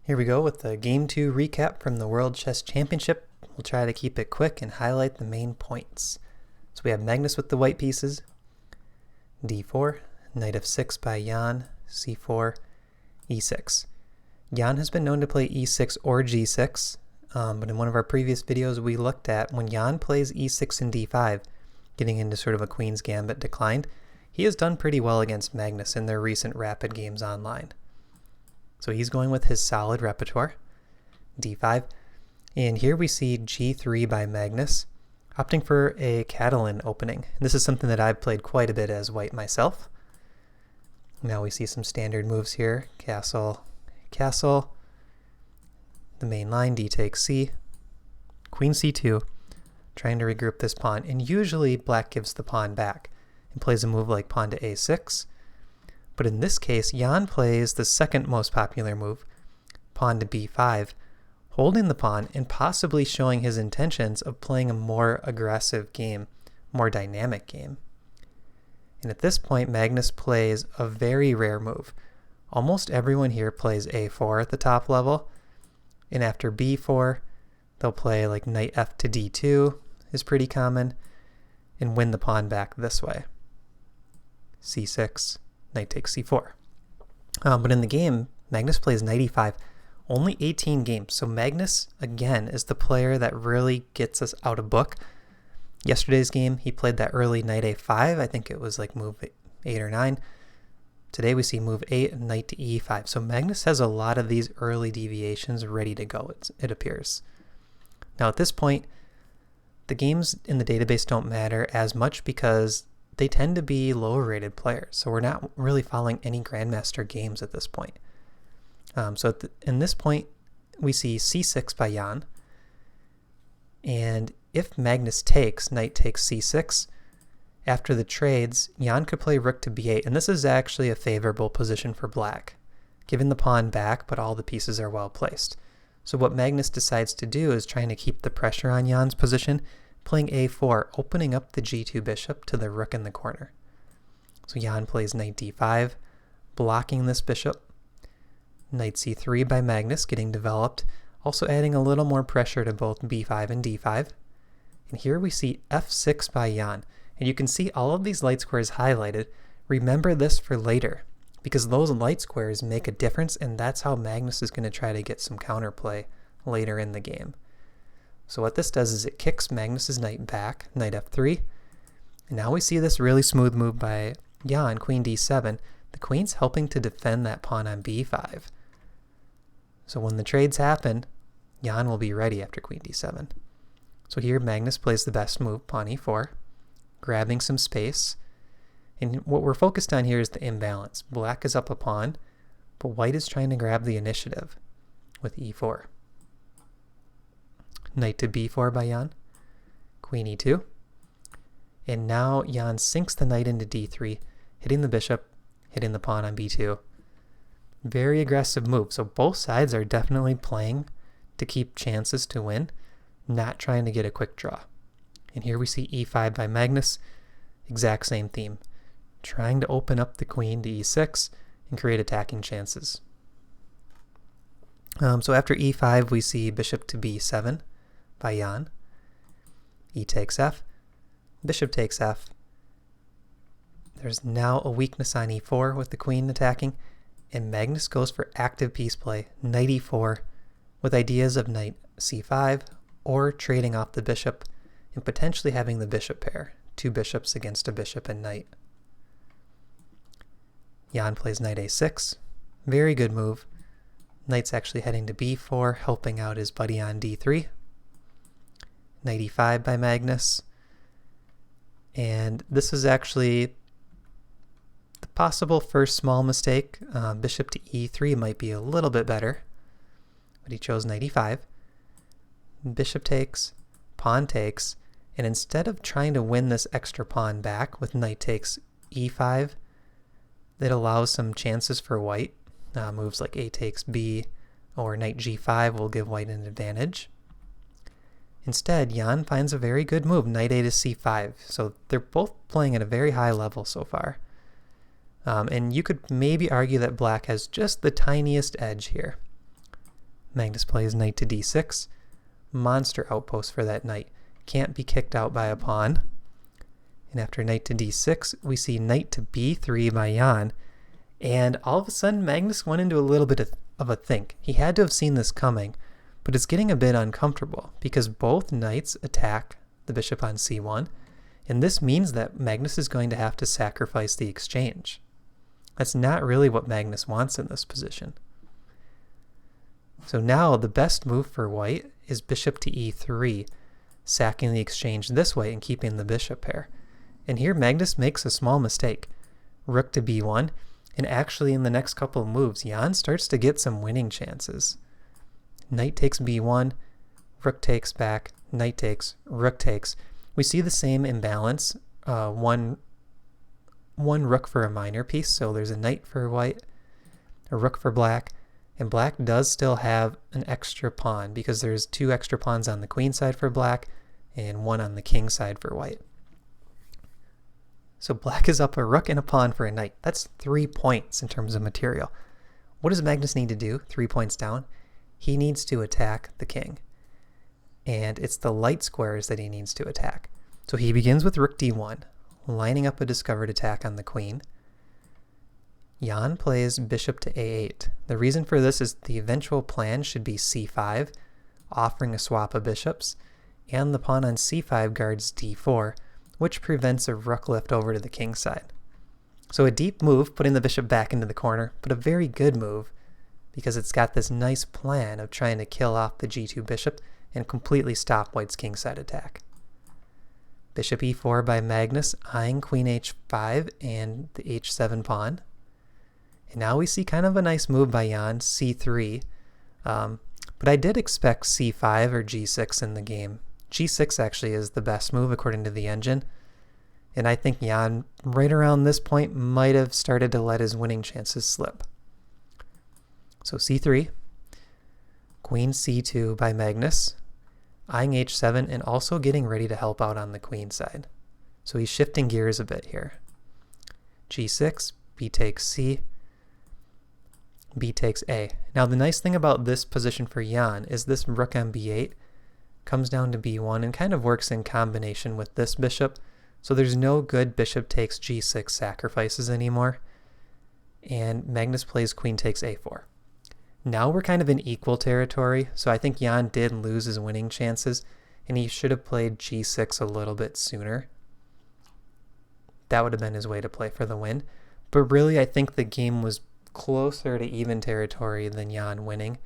Here we go with the Game 2 recap from the World Chess Championship. We'll try to keep it quick and highlight the main points. So we have Magnus with the white pieces, d4, knight f6 by Jan, c4, e6. Jan has been known to play e6 or g6, but in one of our previous videos we looked at when Jan plays e6 and d5, getting into sort of a queen's gambit declined. He has done pretty well against Magnus in their recent rapid games online. So he's going with his solid repertoire, d5, and here we see g3 by Magnus, opting for a Catalan opening. This is something that I've played quite a bit as white myself. Now we see some standard moves here, castle, castle, the main line, d takes c, queen c2, trying to regroup this pawn, and usually black gives the pawn back and plays a move like pawn to a6. But in this case, Jan plays the second most popular move, pawn to b5, holding the pawn and possibly showing his intentions of playing a more aggressive game, more dynamic game. And at this point, Magnus plays a very rare move. Almost everyone here plays a4 at the top level, and after b4, they'll play like knight f to d2 is pretty common, and win the pawn back this way. c6, knight takes c4. But in the game, Magnus plays knight e5, only 18 games. So Magnus, again, is the player that really gets us out of book. Yesterday's game, he played that early knight a5. I think it was like move 8 or 9. Today we see move 8, knight to e5. So Magnus has a lot of these early deviations ready to go, it appears. Now at this point, the games in the database don't matter as much because they tend to be lower rated players, so we're not really following any Grandmaster games at this point. In this point, we see c6 by Jan, and if Magnus takes, knight takes c6, after the trades, Jan could play rook to b8, and this is actually a favorable position for black, giving the pawn back, but all the pieces are well placed. So what Magnus decides to do is trying to keep the pressure on Jan's position, playing a4, opening up the g2 bishop to the rook in the corner. So Jan plays knight d5, blocking this bishop. Knight c3 by Magnus getting developed, also adding a little more pressure to both b5 and d5. And here we see f6 by Jan, and you can see all of these light squares highlighted. Remember this for later, because those light squares make a difference, and that's how Magnus is going to try to get some counterplay later in the game. So what this does is it kicks Magnus's knight back, knight f3, and now we see this really smooth move by Jan, queen d7. The queen's helping to defend that pawn on b5. So when the trades happen, Jan will be ready after queen d7. So here Magnus plays the best move, pawn e4, grabbing some space. And what we're focused on here is the imbalance. Black is up a pawn, but white is trying to grab the initiative with e4. Knight to b4 by Jan, queen e2, and now Jan sinks the knight into d3, hitting the bishop, hitting the pawn on b2. Very aggressive move, so both sides are definitely playing to keep chances to win, not trying to get a quick draw. And here we see e5 by Magnus, exact same theme, trying to open up the queen to e6 and create attacking chances. So after e5 we see bishop to b7 by Jan, e takes f, bishop takes f. There's now a weakness on e4 with the queen attacking, and Magnus goes for active piece play, knight e4, with ideas of knight c5 or trading off the bishop and potentially having the bishop pair, two bishops against a bishop and knight. Jan plays knight a6, very good move. Knight's actually heading to b4, helping out his buddy on d3. Knight e5 by Magnus, and this is actually the possible first small mistake. Bishop to e3 might be a little bit better, but he chose knight e5. Bishop takes, pawn takes, and instead of trying to win this extra pawn back with knight takes e5, that allows some chances for white. Moves like a takes b or knight g5 will give white an advantage. Instead, Jan finds a very good move, knight a to c5. So they're both playing at a very high level so far. And you could maybe argue that black has just the tiniest edge here. Magnus plays knight to d6. Monster outpost for that knight. Can't be kicked out by a pawn. And after knight to d6, we see knight to b3 by Jan. And all of a sudden, Magnus went into a little bit of a think. He had to have seen this coming, but it's getting a bit uncomfortable because both knights attack the bishop on c1, and this means that Magnus is going to have to sacrifice the exchange. That's not really what Magnus wants in this position. So now the best move for white is bishop to e3, sacking the exchange this way and keeping the bishop pair. And here Magnus makes a small mistake. Rook to b1, and actually in the next couple of moves, Jan starts to get some winning chances. Knight takes b1, rook takes back, knight takes, rook takes. We see the same imbalance, one rook for a minor piece, so there's a knight for white, a rook for black, and black does still have an extra pawn because there's 2 extra pawns on the queen side for black and 1 on the king side for white. So black is up a rook and a pawn for a knight. That's 3 points in terms of material. What does Magnus need to do 3 points down? He needs to attack the king. And it's the light squares that he needs to attack. So he begins with rook d1, lining up a discovered attack on the queen. Jan plays bishop to a8. The reason for this is the eventual plan should be c5, offering a swap of bishops, and the pawn on c5 guards d4, which prevents a rook lift over to the king side. So a deep move, putting the bishop back into the corner, but a very good move because it's got this nice plan of trying to kill off the g2 bishop and completely stop white's kingside attack. Bishop e4 by Magnus, eyeing queen h5 and the h7 pawn. And now we see kind of a nice move by Jan, c3. But I did expect c5 or g6 in the game. g6 actually is the best move according to the engine. And I think Jan, right around this point, might have started to let his winning chances slip. So c3, queen c2 by Magnus, eyeing h7 and also getting ready to help out on the queen side. So he's shifting gears a bit here. g6, b takes c, b takes a. Now the nice thing about this position for Jan is this rook on b8 comes down to b1 and kind of works in combination with this bishop. So there's no good bishop takes g6 sacrifices anymore. And Magnus plays queen takes a4. Now we're kind of in equal territory, so I think Jan did lose his winning chances, and he should have played g6 a little bit sooner. That would have been his way to play for the win. But really, I think the game was closer to even territory than Jan winning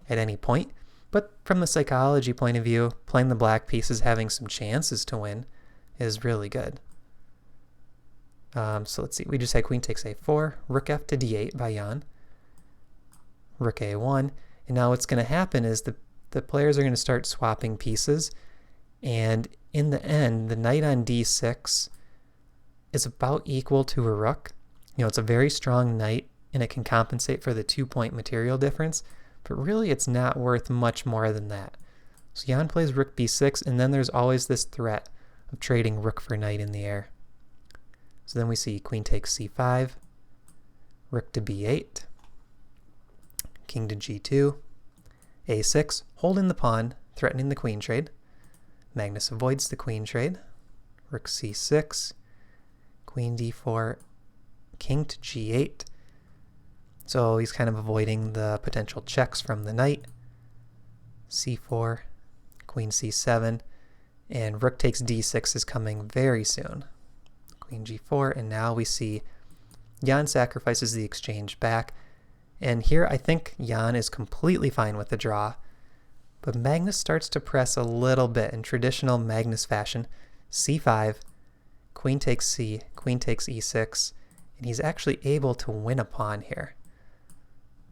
at any point. But from the psychology point of view, playing the black pieces, having some chances to win, is really good. So let's see, we just had queen takes a4, rook f to d8 by Jan, rook a1, and now what's going to happen is the players are going to start swapping pieces, and in the end, the knight on d6 is about equal to a rook. You know, it's a very strong knight, and it can compensate for the 2-point material difference, but really it's not worth much more than that. So Jan plays rook b6, and then there's always this threat of trading rook for knight in the air. So then we see queen takes c5, rook to b8, king to g2, a6, holding the pawn, threatening the queen trade. Magnus avoids the queen trade. Rook c6, queen d4, king to g8. So he's kind of avoiding the potential checks from the knight. c4, queen c7, and rook takes d6 is coming very soon. Queen g4, and now we see Jan sacrifices the exchange back. And here I think Jan is completely fine with the draw, but Magnus starts to press a little bit in traditional Magnus fashion. c5, queen takes c, queen takes e6, and he's actually able to win a pawn here.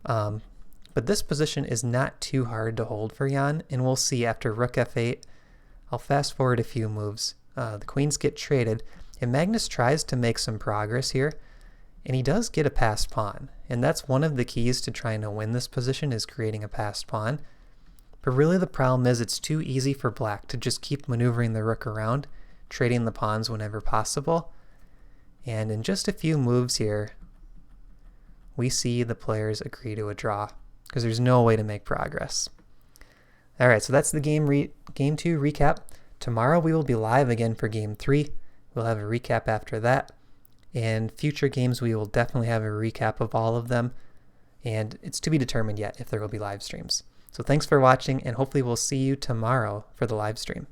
But this position is not too hard to hold for Jan, and we'll see after rook f8. I'll fast forward a few moves. The queens get traded, and Magnus tries to make some progress here, and he does get a passed pawn. And that's one of the keys to trying to win this position, is creating a passed pawn. But really the problem is it's too easy for black to just keep maneuvering the rook around, trading the pawns whenever possible. And in just a few moves here, we see the players agree to a draw, because there's no way to make progress. All right, so that's the game 2 recap. Tomorrow we will be live again for game 3. We'll have a recap after that. And future games, we will definitely have a recap of all of them. And it's to be determined yet if there will be live streams. So thanks for watching, and hopefully we'll see you tomorrow for the live stream.